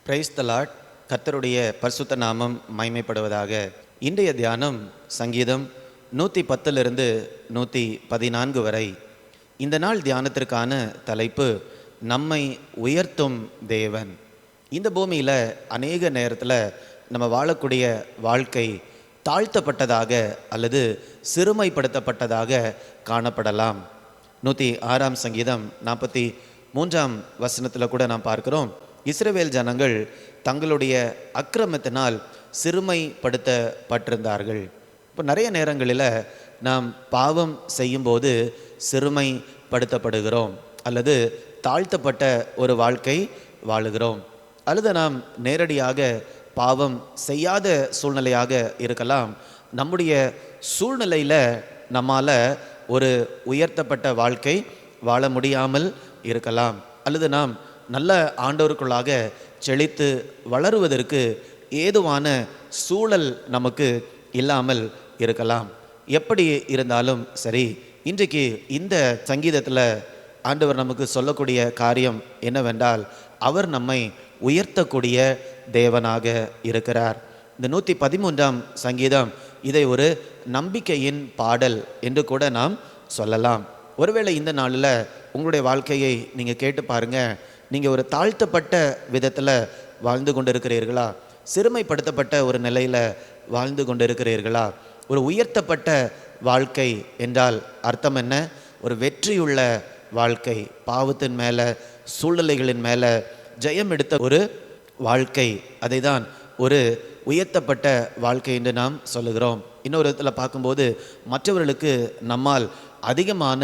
Praise the Lord. கர்த்தருடைய பரிசுத்த நாமம் மகிமைப்படுவதாக. இன்றைய தியானம் சங்கீதம் 110 114 வரை. இந்த நாள் தியானத்திற்கான தலைப்பு நம்மை உயர்த்தும் தேவன். இந்த பூமியில் அநேக நேரத்தில் நம்ம வாழக்கூடிய வாழ்க்கை தாழ்த்தப்பட்டதாக அல்லது சிறுமைப்படுத்தப்பட்டதாக காணப்படலாம். 106 சங்கீதம் 43 கூட நாம் பார்க்கிறோம், இஸ்ரவேல் ஜனங்கள் தங்களுடைய அக்கிரமத்தினால் சிறுமைப்படுத்தப்பட்டிருந்தார்கள். இப்போ நிறைய நேரங்களில் நாம் பாவம் செய்யும்போது சிறுமைப்படுத்தப்படுகிறோம் அல்லது தாழ்த்தப்பட்ட ஒரு வாழ்க்கை வாழுகிறோம், அல்லது நாம் நேரடியாக பாவம் செய்யாத சூழ்நிலையாக இருக்கலாம். நம்முடைய சூழ்நிலையில் நம்மால் ஒரு உயர்த்தப்பட்ட வாழ்க்கை வாழ முடியாமல் இருக்கலாம், அல்லது நாம் நல்ல ஆண்டவருக்குள்ளாக செழித்து வளருவதற்கு ஏதுவான சூழல் நமக்கு இல்லாமல் இருக்கலாம். எப்படி இருந்தாலும் சரி, இன்றைக்கு இந்த சங்கீதத்தில் ஆண்டவர் நமக்கு சொல்லக்கூடிய காரியம் என்னவென்றால், அவர் நம்மை உயர்த்தக்கூடிய தேவனாக இருக்கிறார். இந்த 113 சங்கீதம் இதை ஒரு நம்பிக்கையின் பாடல் என்று கூட நாம் சொல்லலாம். ஒருவேளை இந்த நாளில் உங்களுடைய வாழ்க்கையை நீங்கள் கேட்டு பாருங்கள். நீங்கள் ஒரு தாழ்த்தப்பட்ட விதத்தில் வாழ்ந்து கொண்டு இருக்கிறீர்களா? சிறுமைப்படுத்தப்பட்ட ஒரு நிலையில் வாழ்ந்து கொண்டு இருக்கிறீர்களா? ஒரு உயர்த்தப்பட்ட வாழ்க்கை என்றால் அர்த்தம் என்ன? ஒரு வெற்றியுள்ள வாழ்க்கை, பாவத்தின் மேலே சூழ்நிலைகளின் மேலே ஜெயம் எடுத்த ஒரு வாழ்க்கை, அதை தான் ஒரு உயர்த்தப்பட்ட வாழ்க்கை என்று நாம் சொல்லுகிறோம். இன்னொரு விதத்தில் பார்க்கும்போது மற்றவர்களுக்கு நம்மால் அதிகமான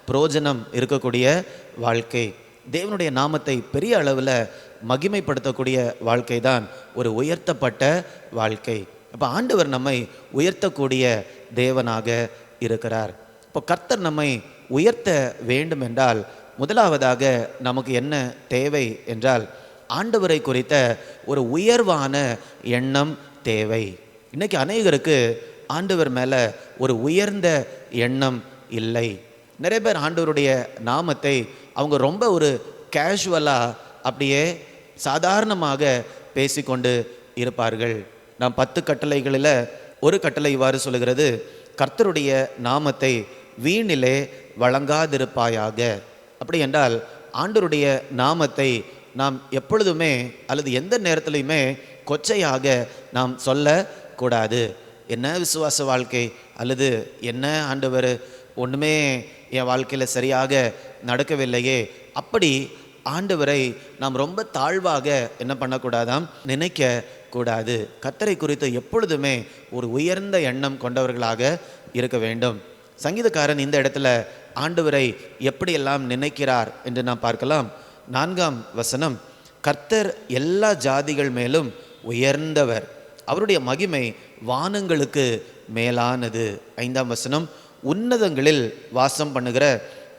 பிரயோஜனம் இருக்கக்கூடிய வாழ்க்கை, தேவனுடைய நாமத்தை பெரிய அளவில் மகிமைப்படுத்தக்கூடிய வாழ்க்கை தான் ஒரு உயர்த்தப்பட்ட வாழ்க்கை. அப்போ ஆண்டவர் நம்மை உயர்த்தக்கூடிய தேவனாக இருக்கிறார். இப்போ கர்த்தர் நம்மை உயர்த்த வேண்டும் என்றால் முதலாவதாக நமக்கு என்ன தேவை என்றால், ஆண்டவரை குறித்த ஒரு உயர்வான எண்ணம் தேவை. இன்றைக்கி அநேகருக்கு ஆண்டவர் மேலே ஒரு உயர்ந்த எண்ணம் இல்லை. நிறைய பேர் ஆண்டவருடைய நாமத்தை அவங்க ரொம்ப ஒரு கேஷுவலாக அப்படியே சாதாரணமாக பேசிக்கொண்டு இருப்பார்கள். நாம் 10 கட்டளைகளில் ஒரு கட்டளை இவ்வாறு சொல்லுகிறது, கர்த்தருடைய நாமத்தை வீணிலே வழங்காதிருப்பாயாக. அப்படி என்றால் ஆண்டவருடைய நாமத்தை நாம் எப்பொழுதுமே அல்லது எந்த நேரத்திலையுமே கொச்சையாக நாம் சொல்லக்கூடாது. என்ன விசுவாச வாழ்க்கை, அல்லது என்ன ஆண்டவர் ஒன்றுமே என் வாழ்க்கையில் சரியாக நடக்கவில்லையே, அப்படி ஆண்டவரை நாம் ரொம்ப தாழ்வாக என்ன பண்ணக்கூடாதாம், நினைக்க கூடாது. கர்த்தரை குறித்து எப்பொழுதுமே ஒரு உயர்ந்த எண்ணம் கொண்டவர்களாக இருக்க வேண்டும். சங்கீதக்காரன் இந்த இடத்துல ஆண்டவரை எப்படியெல்லாம் நினைக்கிறார் என்று நாம் பார்க்கலாம். 4 கர்த்தர் எல்லா ஜாதிகள் மேலும் உயர்ந்தவர், அவருடைய மகிமை வானங்களுக்கு மேலானது. 5 உன்னதங்களில் வாசம் பண்ணுகிற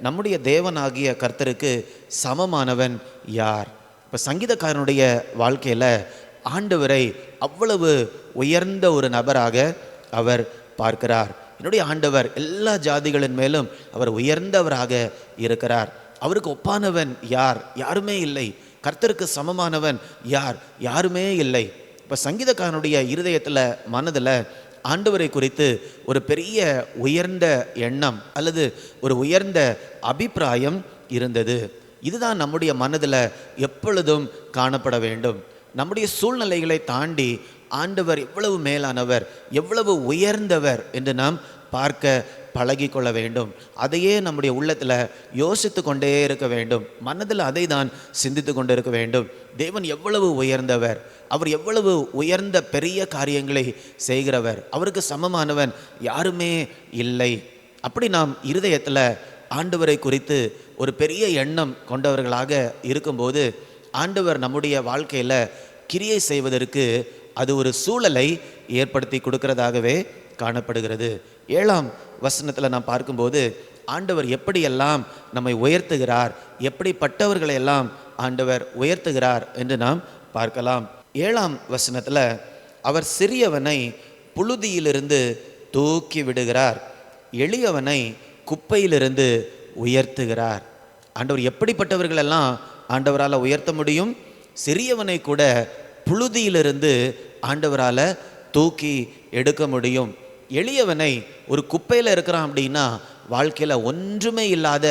நம்முடைய தேவனாகிய கர்த்தருக்கு சமமானவன் யார்? இப்போ சங்கீதக்காரனுடைய வாழ்க்கையில் ஆண்டவரை அவ்வளவு உயர்ந்த ஒரு நபராக அவர் பார்க்கிறார். என்னுடைய ஆண்டவர் எல்லா ஜாதிகளின் மேலும் அவர் உயர்ந்தவராக இருக்கிறார். அவருக்கு ஒப்பானவன் யார்? யாருமே இல்லை. கர்த்தருக்கு சமமானவன் யார்? யாருமே இல்லை. இப்போ சங்கீதக்காரனுடைய இருதயத்தில், மனதில் ஆண்டவரை குறித்து ஒரு பெரிய உயர்ந்த எண்ணம் அல்லது ஒரு உயர்ந்த அபிப்பிராயம் இருந்தது. இதுதான் நம்முடைய மனதில் எப்பொழுதும் காணப்பட வேண்டும். நம்முடைய சூழ்நிலைகளை தாண்டி ஆண்டவர் எவ்வளவு மேலானவர், எவ்வளவு உயர்ந்தவர் என்று நாம் பார்க்க பழகி கொள்ள வேண்டும். அதையே நம்முடைய உள்ளத்தில் யோசித்து கொண்டே இருக்க வேண்டும். மனதில் அதை தான் சிந்தித்து கொண்டு இருக்க வேண்டும். தேவன் எவ்வளவு உயர்ந்தவர், அவர் எவ்வளவு உயர்ந்த பெரிய காரியங்களை செய்கிறவர், அவருக்கு சமமானவன் யாருமே இல்லை. அப்படி நாம் இருதயத்தில் ஆண்டவரை குறித்து ஒரு பெரிய எண்ணம் கொண்டவர்களாக இருக்கும்போது ஆண்டவர் நம்முடைய வாழ்க்கையில் கிரியை செய்வதற்கு அது ஒரு சூழலை ஏற்படுத்தி கொடுக்கிறதாகவே காணப்படுகிறது. 7 நாம் பார்க்கும்போது ஆண்டவர் எப்படியெல்லாம் நம்மை உயர்த்துகிறார், எப்படிப்பட்டவர்களையெல்லாம் ஆண்டவர் உயர்த்துகிறார் என்று நாம் பார்க்கலாம். 7 அவர் சிறியவனை புழுதியிலிருந்து தூக்கி விடுகிறார், எளியவனை குப்பையிலிருந்து உயர்த்துகிறார். ஆண்டவர் எப்படிப்பட்டவர்களெல்லாம் ஆண்டவரால் உயர்த்த முடியும்? சிறியவனை கூட புழுதியிலிருந்து ஆண்டவரால் தூக்கி எடுக்க முடியும். எளியவனை ஒரு குப்பையில் இருக்கிறான் அப்படின்னா வாழ்க்கையில் ஒன்றுமே இல்லாத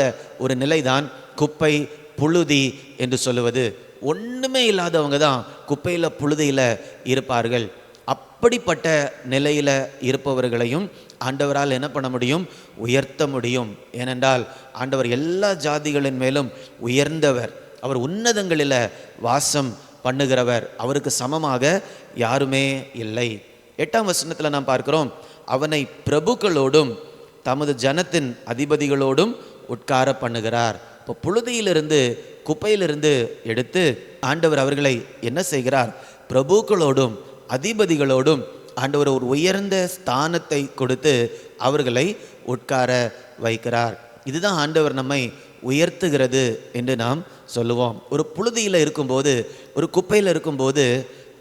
ஒரு நிலைதான் குப்பை புழுதி என்று சொல்லுவது. ஒன்றுமே இல்லாதவங்க தான் குப்பையில் புழுதியில் இருப்பார்கள். அப்படிப்பட்ட நிலையில் இருப்பவர்களையும் ஆண்டவரால் என்ன பண்ண முடியும்? உயர்த்த முடியும். ஏனென்றால் ஆண்டவர் எல்லா ஜாதிகளின் மேலும் உயர்ந்தவர். அவர் உன்னதங்களில் வாசம் பண்ணுகிறவர். அவருக்கு சமமாக யாருமே இல்லை. 8ஆம் வசனத்தில் நாம் பார்க்கிறோம், அவனை பிரபுக்களோடும் தமது ஜனத்தின் அதிபதிகளோடும் உட்கார பண்ணுகிறார். இப்போ புழுதியிலிருந்து குப்பையிலிருந்து எடுத்து ஆண்டவர் அவர்களை என்ன செய்கிறார்? பிரபுக்களோடும் அதிபதிகளோடும் ஆண்டவர் ஒரு உயர்ந்த ஸ்தானத்தை கொடுத்து அவர்களை உட்கார வைக்கிறார். இதுதான் ஆண்டவர் நம்மை உயர்த்துகிறது என்று நாம் சொல்லுவோம். ஒரு புழுதியில் இருக்கும்போது, ஒரு குப்பையில் இருக்கும்போது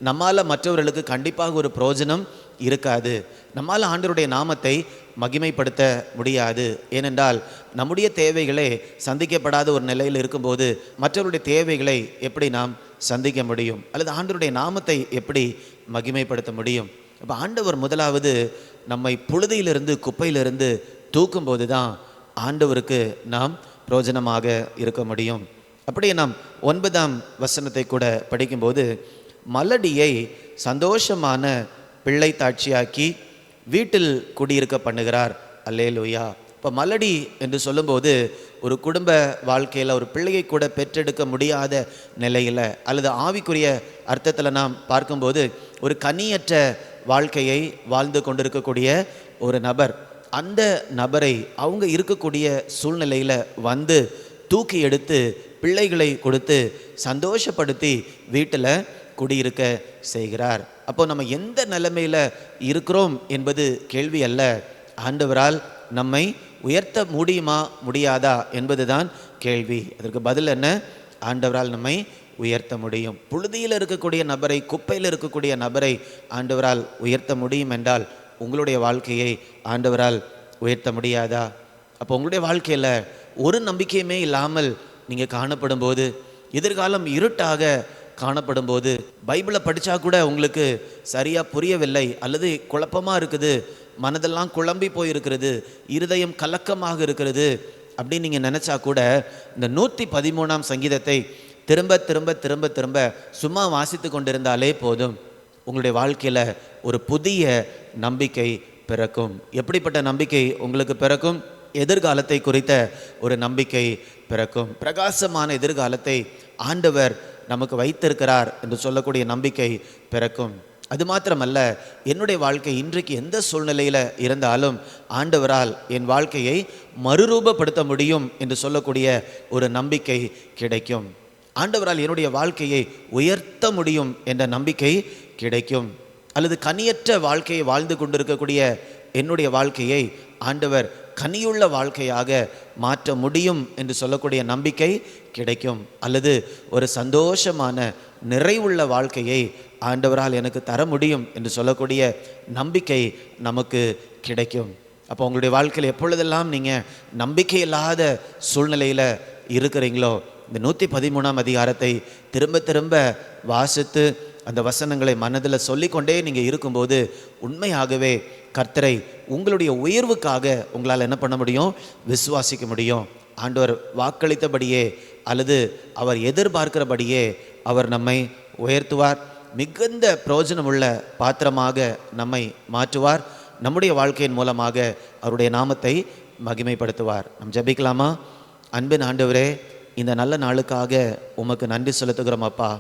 நம்மால் மற்றவர்களுக்கு கண்டிப்பாக ஒரு பிரயோஜனம் இருக்காது. நம்மால் ஆண்டவருடைய நாமத்தை மகிமைப்படுத்த முடியாது. ஏனென்றால் நம்முடைய தேவைகளே சந்திக்கப்படாத ஒரு நிலையில் இருக்கும்போது மற்றவருடைய தேவைகளை எப்படி நாம் சந்திக்க முடியும்? அல்லது ஆண்டவருடைய நாமத்தை எப்படி மகிமைப்படுத்த முடியும்? அப்போ ஆண்டவர் முதலாவது நம்மை புழுதியிலிருந்து குப்பையிலிருந்து தூக்கும்போது தான் ஆண்டவருக்கு நாம் பிரயோஜனமாக இருக்க முடியும். அப்படியே நாம் 9ஆம் வசனத்தை கூட படிக்கும்போது, மலடியை சந்தோஷமான பிள்ளை தாட்சியாக்கி வீட்டில் குடியிருக்க பண்ணுகிறார். அல்லேலூயா. இப்போ மலடி என்று சொல்லும்போது ஒரு குடும்ப வாழ்க்கையில் ஒரு பிள்ளையை கூட பெற்றெடுக்க முடியாத நிலையில், அல்லது ஆவிக்குரிய அர்த்தத்தில் நாம் பார்க்கும்போது ஒரு கனியற்ற வாழ்க்கையை வாழ்ந்து கொண்டிருக்கக்கூடிய ஒரு நபர், அந்த நபரை அவங்க இருக்கக்கூடிய சூழ்நிலையில் வந்து தூக்கி எடுத்து பிள்ளைகளை கொடுத்து சந்தோஷப்படுத்தி வீட்டில் குடியிருக்க செய்கிறார். அப்போ நம்ம எந்த நிலைமையில் இருக்கிறோம் என்பது கேள்வி அல்ல. ஆண்டவரால் நம்மை உயர்த்த முடியுமா முடியாதா என்பதுதான் கேள்வி. அதற்கு பதில் என்ன? ஆண்டவரால் நம்மை உயர்த்த முடியும். புழுதியில் இருக்கக்கூடிய நபரை, குப்பையில் இருக்கக்கூடிய நபரை ஆண்டவரால் உயர்த்த முடியும் என்றால் உங்களுடைய வாழ்க்கையை ஆண்டவரால் உயர்த்த முடியாதா? அப்போ உங்களுடைய வாழ்க்கையில் ஒரு நம்பிக்கையுமே இல்லாமல் நீங்கள் காணப்படும் போது, எதிர்காலம் இருட்டாக காணப்படும் போது, பைபிளை படித்தா கூட உங்களுக்கு சரியாக புரியவில்லை, அல்லது குழப்பமாக இருக்குது, மனதெல்லாம் குழம்பி போயிருக்கிறது, இருதயம் கலக்கமாக இருக்கிறது அப்படின்னு நீங்கள் நினச்சா கூட இந்த 113ஆம் சங்கீதத்தை திரும்ப திரும்ப திரும்ப திரும்ப சும்மா வாசித்து கொண்டிருந்தாலே போதும், உங்களுடைய வாழ்க்கையில் ஒரு புதிய நம்பிக்கை பிறக்கும். எப்படிப்பட்ட நம்பிக்கை உங்களுக்கு பிறக்கும்? எதிர்காலத்தை குறித்த ஒரு நம்பிக்கை பிறக்கும். பிரகாசமான எதிர்காலத்தை ஆண்டவர் நமக்கு வைத்திருக்கிறார் என்று சொல்லக்கூடிய நம்பிக்கை பிறக்கும். அது மாத்திரமல்ல, என்னுடைய வாழ்க்கை இன்றைக்கு எந்த சூழ்நிலையில் இருந்தாலும் ஆண்டவரால் என் வாழ்க்கையை மறுரூபப்படுத்த முடியும் என்று சொல்லக்கூடிய ஒரு நம்பிக்கை கிடைக்கும். ஆண்டவரால் என்னுடைய வாழ்க்கையை உயர்த்த முடியும் என்ற நம்பிக்கை கிடைக்கும். அல்லது கனியற்ற வாழ்க்கையை வாழ்ந்து கொண்டிருக்கக்கூடிய என்னுடைய வாழ்க்கையை ஆண்டவர் கனியுள்ள வாழ்க்கையாக மாற்ற முடியும் என்று சொல்லக்கூடிய நம்பிக்கை கிடைக்கும். அல்லது ஒரு சந்தோஷமான நிறைவுள்ள வாழ்க்கையை ஆண்டவரால் எனக்கு தர முடியும் என்று சொல்லக்கூடிய நம்பிக்கை நமக்கு கிடைக்கும். அப்போ உங்களுடைய வாழ்க்கையில் எப்பொழுதெல்லாம் நீங்கள் நம்பிக்கை இல்லாத சூழ்நிலையில் இருக்கிறீங்களோ, இந்த 113ஆம் அதிகாரத்தை திரும்ப திரும்ப வாசித்து அந்த வசனங்களை மனதில் சொல்லிக்கொண்டே நீங்கள் இருக்கும்போது உண்மையாகவே கர்த்தரை உங்களுடைய உயர்வுக்காக உங்களால் என்ன பண்ண முடியும்? விசுவாசிக்க முடியும். ஆண்டவர் வாக்களித்தபடியே அல்லது அவர் எதிர்பார்க்கிறபடியே அவர் நம்மை உயர்த்துவார். மிகுந்த பிரயோஜனமுள்ள பாத்திரமாக நம்மை மாற்றுவார். நம்முடைய வாழ்க்கையின் மூலமாக அவருடைய நாமத்தை மகிமைப்படுத்துவார். நாம் ஜெபிக்கலாமா? அன்பின் ஆண்டவரே, இந்த நல்ல நாளுக்காக உமக்கு நன்றி செலுத்துகிறோம் அப்பா.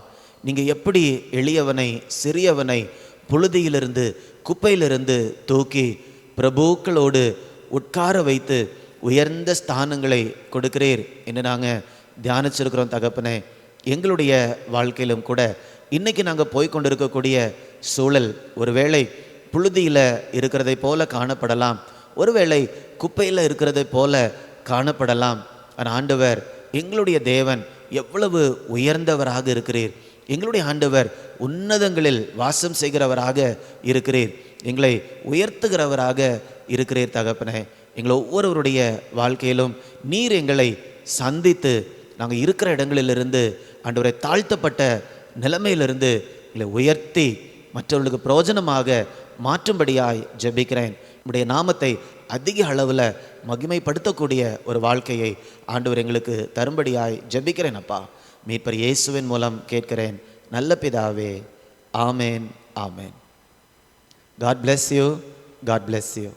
நீங்கள் எப்படி எளியவனை, சிறியவனை புழுதியிலிருந்து, குப்பையிலிருந்து தூக்கி பிரபுக்களோடு உட்கார வைத்து உயர்ந்த ஸ்தானங்களை கொடுக்கிறீர் என்று நாங்கள் தியானிச்சிருக்கிறோம் தகப்பனே. எங்களுடைய வாழ்க்கையிலும் கூட இன்றைக்கி நாங்கள் போய்கொண்டிருக்கக்கூடிய சூழல் ஒருவேளை புழுதியில் இருக்கிறதை போல காணப்படலாம், ஒருவேளை குப்பையில் இருக்கிறதை போல காணப்படலாம். ஆனால் ஆண்டவர், எங்களுடைய தேவன் எவ்வளவு உயர்ந்தவராக இருக்கிறீர். எங்களுடைய ஆண்டவர் உன்னதங்களில் வாசம் செய்கிறவராக இருக்கிறீர். எங்களை உயர்த்துகிறவராக இருக்கிறீர் தகப்பனே. எங்களை ஒவ்வொருவருடைய வாழ்க்கையிலும் நீர் எங்களை சந்தித்து நாங்கள் இருக்கிற இடங்களிலிருந்து ஆண்டவரை தாழ்த்தப்பட்ட நிலைமையிலிருந்து எங்களை உயர்த்தி மற்றவர்களுக்கு பிரயோஜனமாக மாற்றும்படியாய் ஜெபிக்கிறேன். உம்முடைய நாமத்தை அதிக அளவில் மகிமைப்படுத்தக்கூடிய ஒரு வாழ்க்கையை ஆண்டவர் எங்களுக்கு தரும்படியாய் ஜெபிக்கிறேன் அப்பா. மீட்பர் இயேசுவின் மூலம் கேட்கிறேன் நல்ல பிதாவே. ஆமேன், ஆமேன். God bless you. God bless you.